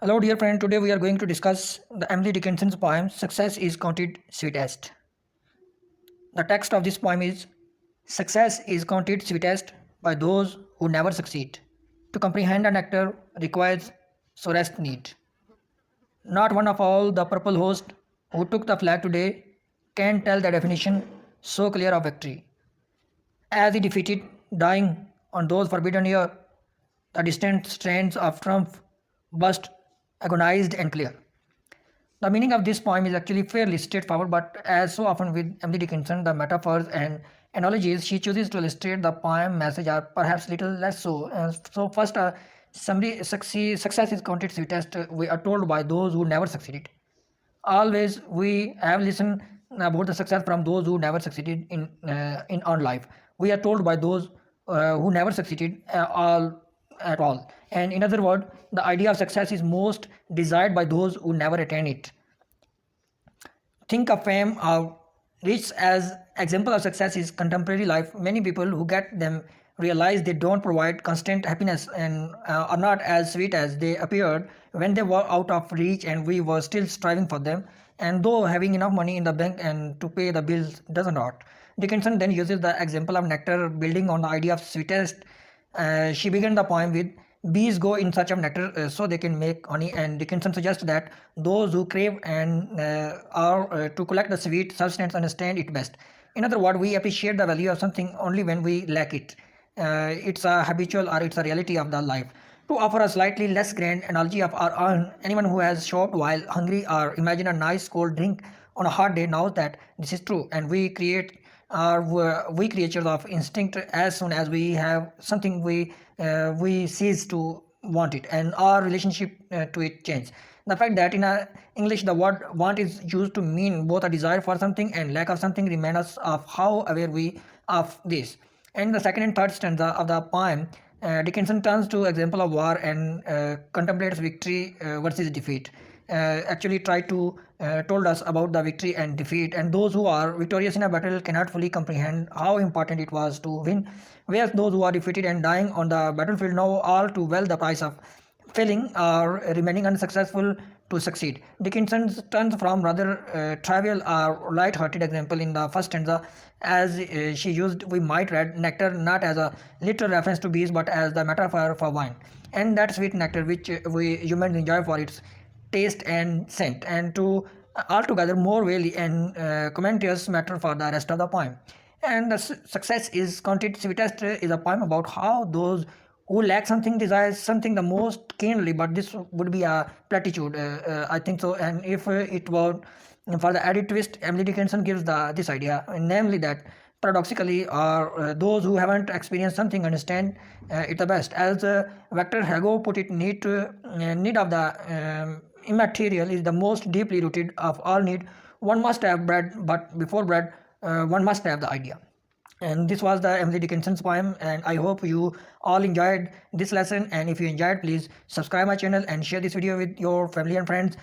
Hello, dear friend. Today we are going to discuss the Emily Dickinson's poem "Success is Counted Sweetest." The text of this poem is: Success is counted sweetest by those who never succeed. To comprehend an actor requires sorest need. Not one of all the purple host who took the flag today can tell the definition so clear of victory. As he defeated, dying on those forbidden year, the distant strands of triumph burst agonized and clear. The meaning of this poem is actually fairly straightforward, but as so often with Emily Dickinson, the metaphors and analogies she chooses to illustrate the poem message are perhaps little less so. First, success is counted sweetest, we are told by those who never succeeded. Always we have listened about the success from those who never succeeded in on life. We are told by those who never succeeded all at all. And in other words, the idea of success is most desired by those who never attain it. Think of fame or rich as example of success is contemporary life. Many people who get them realize they don't provide constant happiness and are not as sweet as they appeared when they were out of reach and we were still striving for them. And though having enough money in the bank and to pay the bills doesn't hurt. Dickinson then uses the example of nectar building on the idea of sweetest. She began the poem with bees go in search of nectar so they can make honey, and Dickinson suggests that those who crave and are to collect the sweet substance understand it best. In other words, we appreciate the value of something only when we lack it. It's a habitual or it's a reality of the life. To offer a slightly less grand analogy of our own, anyone who has shopped while hungry or imagine a nice cold drink on a hot day knows that this is true, and we creatures of instinct. As soon as we have something, we cease to want it, and our relationship to it change. The fact that in English the word want is used to mean both a desire for something and lack of something reminds us of how aware we of this. And the second and third stanza of the poem, Dickinson turns to example of war and contemplates victory versus defeat. Actually try to told us about the victory and defeat, and those who are victorious in a battle cannot fully comprehend how important it was to win, whereas those who are defeated and dying on the battlefield know all too well the price of failing or remaining unsuccessful to succeed. Dickinson turns from rather trivial or light-hearted example in the first stanza, as she used we might read nectar not as a literal reference to bees but as the metaphor for wine, and that sweet nectar which we humans enjoy for its taste and scent, and to altogether more really and commentarious matter for the rest of the poem. And the success is counted sweetest is a poem about how those who lack something desire something the most keenly, but this would be a platitude, I think so. And if it were for the added twist, Emily Dickinson gives this idea, namely that paradoxically, or those who haven't experienced something understand it the best. As Victor Hugo put it, need of the immaterial is the most deeply rooted of all need. One must have bread, but before bread, one must have the idea. And this was the Emily Dickinson's poem, and I hope you all enjoyed this lesson. And if you enjoyed, please subscribe my channel and share this video with your family and friends.